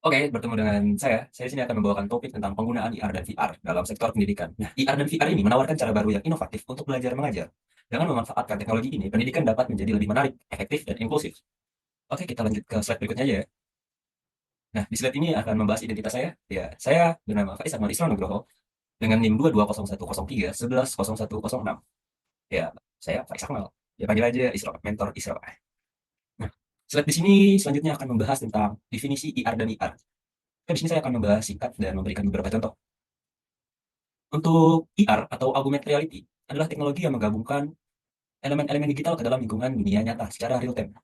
Oke, bertemu dengan saya. Saya di sini akan membawakan topik tentang penggunaan IR dan VR dalam sektor pendidikan. Nah, IR dan VR ini menawarkan cara baru yang inovatif untuk belajar mengajar. Dengan memanfaatkan teknologi ini, pendidikan dapat menjadi lebih menarik, efektif, dan inklusif. Oke, kita lanjut ke slide berikutnya aja ya. Nah, di slide ini akan membahas identitas saya. Ya, saya bernama Faiz Ahmad Islam Nugroho dengan NIM 220103110106. Ya, saya Faiz Akmal. Ya, panggil aja Isra, mentor Isra. Nah, slide di sini selanjutnya akan membahas tentang definisi IR dan VR. Di sini saya akan membahas singkat dan memberikan beberapa contoh. Untuk IR atau augmented reality adalah teknologi yang menggabungkan elemen-elemen digital ke dalam lingkungan dunia nyata secara real time.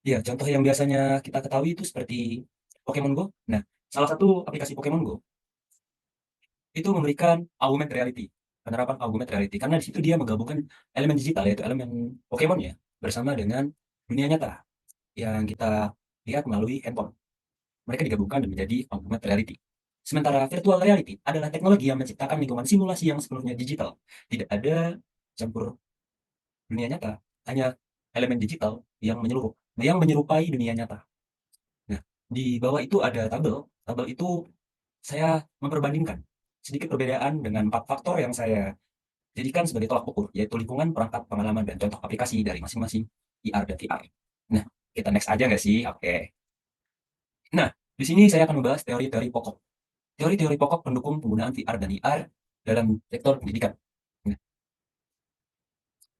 Ya, contoh yang biasanya kita ketahui itu seperti Pokemon Go. Nah, salah satu aplikasi Pokemon Go itu memberikan augmented reality, penerapan augmented reality karena di situ dia menggabungkan elemen digital yaitu elemen Pokemon ya bersama dengan dunia nyata yang kita lihat melalui handphone. Mereka digabungkan dan menjadi augmented reality. Sementara virtual reality adalah teknologi yang menciptakan lingkungan simulasi yang sepenuhnya digital. Tidak ada campur dunia nyata, hanya elemen digital yang menyeluruh, yang menyerupai dunia nyata. Nah, di bawah itu ada tabel. Tabel itu saya memperbandingkan sedikit perbedaan dengan 4 faktor yang saya jadikan sebagai tolak ukur, yaitu lingkungan, perangkat, pengalaman, dan contoh aplikasi dari masing-masing IR dan VR. Nah, kita next aja nggak sih? Oke. Nah, di sini saya akan membahas teori-teori pokok. Teori-teori pokok pendukung penggunaan VR dan IR dalam sektor pendidikan. Nah,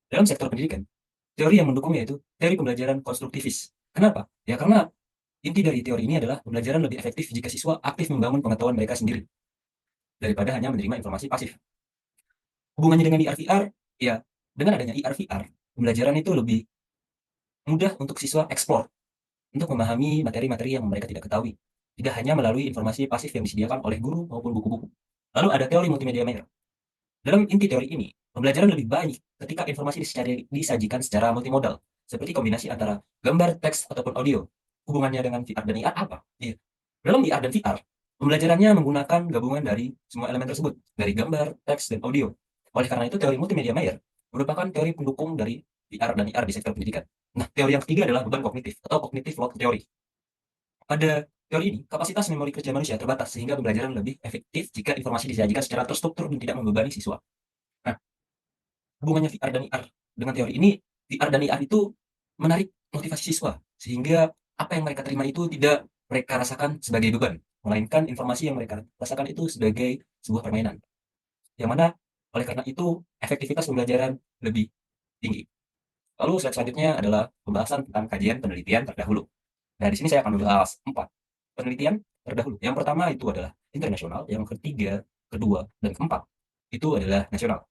dalam sektor pendidikan, teori yang mendukungnya itu teori pembelajaran konstruktivis. Kenapa? Ya karena inti dari teori ini adalah pembelajaran lebih efektif jika siswa aktif membangun pengetahuan mereka sendiri daripada hanya menerima informasi pasif. Hubungannya dengan IR VR, ya dengan adanya IR VR, pembelajaran itu lebih mudah untuk siswa eksplor untuk memahami materi-materi yang mereka tidak ketahui, tidak hanya melalui informasi pasif yang disediakan oleh guru maupun buku-buku. Lalu ada teori multimedia mayor. Dalam inti teori ini, pembelajaran lebih baik ketika informasi disajikan secara multimodal, seperti kombinasi antara gambar, teks, ataupun audio. Hubungannya dengan VR dan IR apa? Iya. Dalam VR dan VR, pembelajarannya menggunakan gabungan dari semua elemen tersebut, dari gambar, teks, dan audio. Oleh karena itu, teori multimedia Mayer merupakan teori pendukung dari VR dan IR di sektor pendidikan. Nah, teori yang ketiga adalah beban kognitif atau cognitive load theory. Pada teori ini, kapasitas memori kerja manusia terbatas sehingga pembelajaran lebih efektif jika informasi disajikan secara terstruktur dan tidak membebani siswa. Nah, hubungannya VR dan IR dengan teori ini, VR dan IR itu menarik motivasi siswa sehingga apa yang mereka terima itu tidak mereka rasakan sebagai beban, melainkan informasi yang mereka rasakan itu sebagai sebuah permainan. Yang mana oleh karena itu efektivitas pembelajaran lebih tinggi. Lalu slide selanjutnya adalah pembahasan tentang kajian penelitian terdahulu. Nah, di sini saya akan membahas 4 penelitian terdahulu. Yang pertama itu adalah internasional, yang ketiga, kedua, dan keempat itu adalah nasional.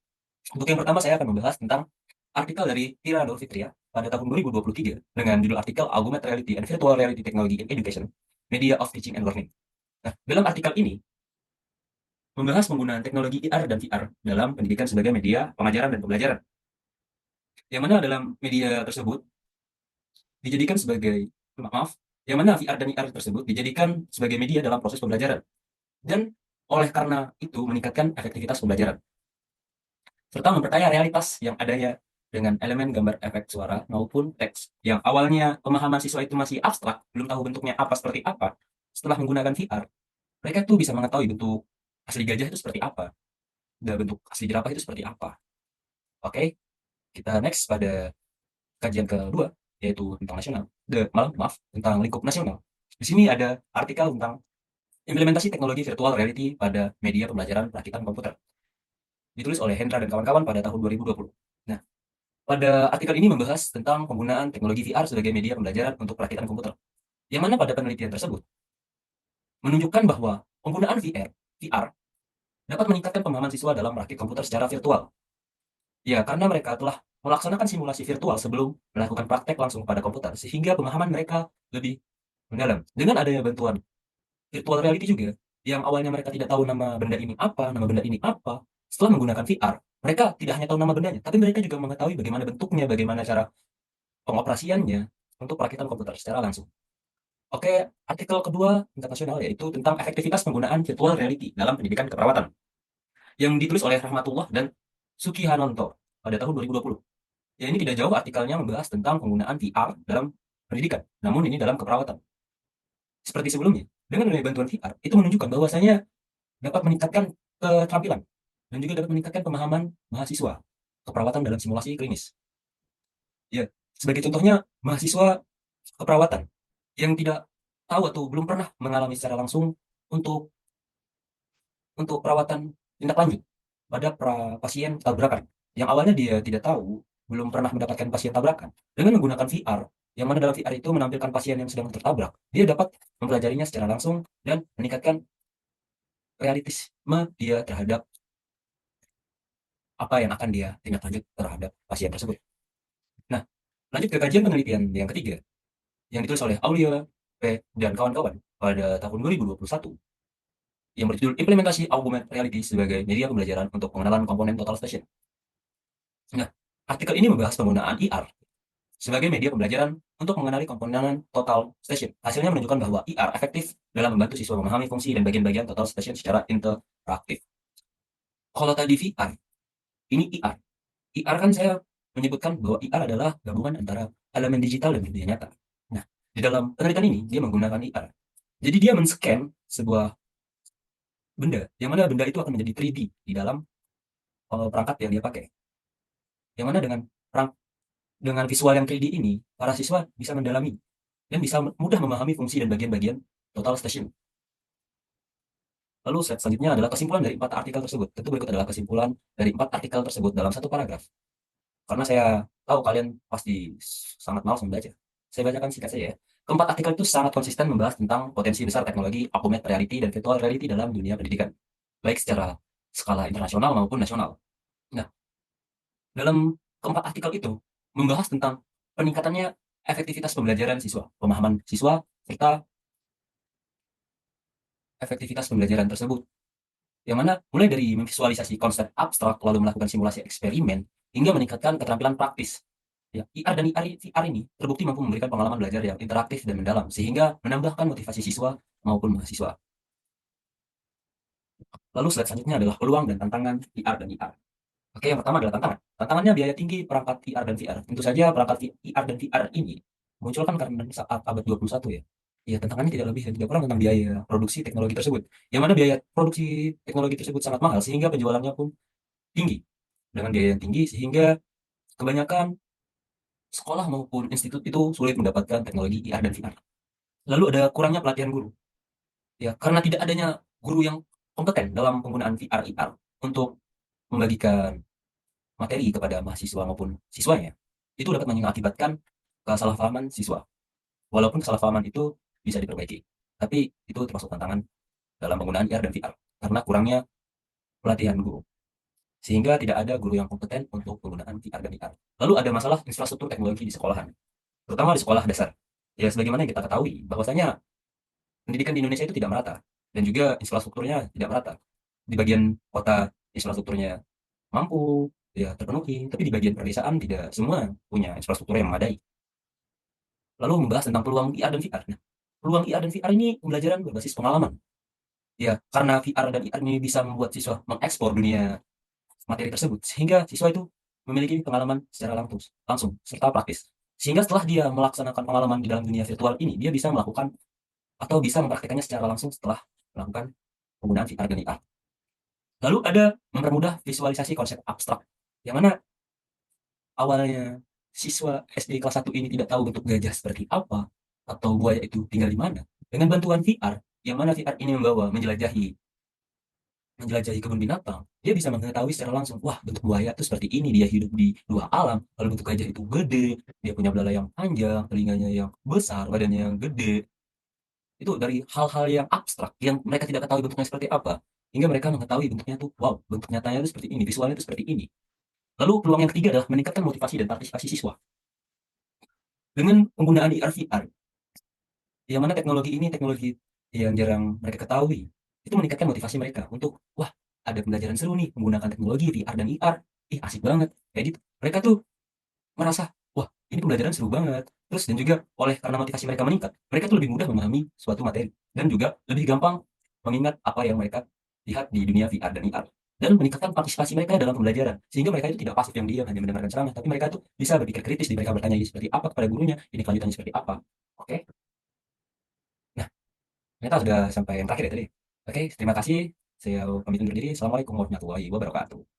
Untuk yang pertama saya akan membahas tentang artikel dari Tira Nur Fitria pada tahun 2023 dengan judul artikel Augmented Reality and Virtual Reality Technology in Education, Media of Teaching and Learning. Nah, dalam artikel ini membahas penggunaan teknologi IR dan VR dalam pendidikan sebagai media pengajaran dan pembelajaran. Yang mana dalam media tersebut dijadikan sebagai maaf, yang mana VR dan IR tersebut dijadikan sebagai media dalam proses pembelajaran dan oleh karena itu meningkatkan efektivitas pembelajaran serta memperkaya realitas yang adanya dengan elemen gambar efek suara maupun teks yang awalnya pemahaman siswa itu masih abstrak, belum tahu bentuknya apa seperti apa. Setelah menggunakan VR, mereka tuh bisa mengetahui bentuk asli gajah itu seperti apa, dan bentuk asli jerapah itu seperti apa. Oke, kita next pada kajian kedua, yaitu tentang nasional. Maaf, tentang lingkup nasional. Di sini ada artikel tentang implementasi teknologi virtual reality pada media pembelajaran perakitan komputer. Ditulis oleh Hendra dan kawan-kawan pada tahun 2020. Nah, pada artikel ini membahas tentang penggunaan teknologi VR sebagai media pembelajaran untuk perakitan komputer. Yang mana pada penelitian tersebut menunjukkan bahwa penggunaan VR dapat meningkatkan pemahaman siswa dalam merakit komputer secara virtual. Ya, karena mereka telah melaksanakan simulasi virtual sebelum melakukan praktek langsung pada komputer, sehingga pemahaman mereka lebih mendalam. Dengan adanya bantuan virtual reality juga, yang awalnya mereka tidak tahu nama benda ini apa, setelah menggunakan VR, mereka tidak hanya tahu nama bendanya, tapi mereka juga mengetahui bagaimana bentuknya, bagaimana cara pengoperasiannya untuk perakitan komputer secara langsung. Oke, artikel kedua internasional yaitu tentang efektivitas penggunaan virtual reality dalam pendidikan keperawatan yang ditulis oleh Rahmatullah dan Suki Hanonto pada tahun 2020. Ya ini tidak jauh artikelnya membahas tentang penggunaan VR dalam pendidikan, namun ini dalam keperawatan. Seperti sebelumnya, Dengan adanya bantuan VR, itu menunjukkan bahwasanya dapat meningkatkan keterampilan dan juga dapat meningkatkan pemahaman mahasiswa keperawatan dalam simulasi klinis. Ya, sebagai contohnya mahasiswa keperawatan yang tidak tahu atau belum pernah mengalami secara langsung untuk perawatan tindak lanjut pada pasien tabrakan. Yang awalnya dia tidak tahu, belum pernah mendapatkan pasien tabrakan. Dengan menggunakan VR, yang mana dalam VR itu menampilkan pasien yang sedang tertabrak, dia dapat mempelajarinya secara langsung dan meningkatkan realistisme dia terhadap apa yang akan dia tindak lanjut terhadap pasien tersebut. Nah, lanjut ke kajian penelitian yang ketiga, yang ditulis oleh Aulia P. dan kawan-kawan pada tahun 2021, yang berjudul Implementasi Augmented Reality sebagai Media Pembelajaran untuk Pengenalan Komponen Total Station. Nah, artikel ini membahas penggunaan IR sebagai media pembelajaran untuk mengenali komponen total station. Hasilnya menunjukkan bahwa IR efektif dalam membantu siswa memahami fungsi dan bagian-bagian total station secara interaktif. Kalau tadi VR, ini IR. IR kan saya menyebutkan bahwa IR adalah gabungan antara elemen digital dan dunia nyata. Nah, di dalam penelitian ini dia menggunakan IR. Jadi dia men-scan sebuah benda, yang mana benda itu akan menjadi 3D di dalam perangkat yang dia pakai. Yang mana dengan visual yang 3D ini, para siswa bisa mendalami dan bisa mudah memahami fungsi dan bagian-bagian total station. Lalu slide selanjutnya adalah kesimpulan dari 4 artikel tersebut. Tentu berikut adalah kesimpulan dari 4 artikel tersebut dalam satu paragraf. Karena saya tahu kalian pasti sangat malas membaca. Saya bacakan singkat saja ya. Keempat artikel itu sangat konsisten membahas tentang potensi besar teknologi augmented reality dan virtual reality dalam dunia pendidikan, baik secara skala internasional maupun nasional. Nah, dalam keempat artikel itu membahas tentang peningkatannya efektivitas pembelajaran siswa, pemahaman siswa, serta efektivitas pembelajaran tersebut. Yang mana mulai dari memvisualisasi konsep abstrak, lalu melakukan simulasi eksperimen, hingga meningkatkan keterampilan praktis. Ya, IR dan VR ini terbukti mampu memberikan pengalaman belajar yang interaktif dan mendalam, sehingga menambahkan motivasi siswa maupun mahasiswa. Lalu slide selanjutnya adalah peluang dan tantangan IR dan VR. Oke, yang pertama adalah tantangan. Tantangannya biaya tinggi perangkat IR dan VR. Tentu saja perangkat IR dan VR ini munculkan karena saat abad 21 ya. Ya, tantangannya tidak lebih dan tidak kurang tentang biaya produksi teknologi tersebut. Yang mana biaya produksi teknologi tersebut sangat mahal sehingga penjualannya pun tinggi. Dengan biaya yang tinggi sehingga kebanyakan sekolah maupun institut itu sulit mendapatkan teknologi IR dan VR. Lalu ada kurangnya pelatihan guru. Ya, karena tidak adanya guru yang kompeten dalam penggunaan VR IR untuk membagikan materi kepada mahasiswa maupun siswanya, itu dapat mengakibatkan kesalahpahaman siswa. Walaupun kesalahpahaman itu bisa diperbaiki, tapi itu termasuk tantangan dalam penggunaan IR dan VR karena kurangnya pelatihan guru. Sehingga tidak ada guru yang kompeten untuk penggunaan VR dan IR. Lalu ada masalah infrastruktur teknologi di sekolahan, terutama di sekolah dasar. Ya, sebagaimana yang kita ketahui, bahwasanya pendidikan di Indonesia itu tidak merata dan juga infrastrukturnya tidak merata. Di bagian kota infrastrukturnya mampu ya terpenuhi, tapi di bagian pedesaan tidak semua punya infrastruktur yang memadai. Lalu membahas tentang peluang IR dan VR. Nah, peluang IR dan VR ini pembelajaran berbasis pengalaman. Ya, karena VR dan IR ini bisa membuat siswa mengekspor dunia materi tersebut, sehingga siswa itu memiliki pengalaman secara langsung serta praktis. Sehingga setelah dia melaksanakan pengalaman di dalam dunia virtual ini, dia bisa melakukan atau bisa mempraktikkannya secara langsung setelah melakukan penggunaan VR dan IR. Lalu ada mempermudah visualisasi konsep abstrak, yang mana awalnya siswa SD kelas 1 ini tidak tahu bentuk gajah seperti apa, atau buaya itu tinggal di mana. Dengan bantuan VR, yang mana VR ini membawa menjelajahi kebun binatang, dia bisa mengetahui secara langsung, wah bentuk buaya itu seperti ini, dia hidup di dua alam, lalu bentuk gajah itu gede, dia punya belalai yang panjang, telinganya yang besar, badannya yang gede. Itu dari hal-hal yang abstrak, yang mereka tidak ketahui bentuknya seperti apa, hingga mereka mengetahui bentuknya tuh, wow, bentuk nyatanya itu seperti ini, visualnya itu seperti ini. Lalu peluang yang ketiga adalah meningkatkan motivasi dan partisipasi siswa. Dengan penggunaan IR VR, yang mana teknologi ini teknologi yang jarang mereka ketahui, itu meningkatkan motivasi mereka untuk, wah, ada pembelajaran seru nih menggunakan teknologi VR dan IR, ih asik banget, kayak gitu. Mereka tuh merasa, wah, ini pembelajaran seru banget. Terus dan juga karena motivasi mereka meningkat, mereka tuh lebih mudah memahami suatu materi dan juga lebih gampang mengingat apa yang mereka lihat di dunia VR dan IR. Dan meningkatkan partisipasi mereka dalam pembelajaran, sehingga mereka itu tidak pasif yang diam hanya mendengarkan ceramah, tapi mereka tuh bisa berpikir kritis, mereka bertanya ini seperti apa kepada gurunya, ini kelanjutannya seperti apa. Oke. Nah, Ternyata sudah sampai yang terakhir ya tadi. Oke, terima kasih. Saya pamit undur diri. Assalamualaikum warahmatullahi wabarakatuh.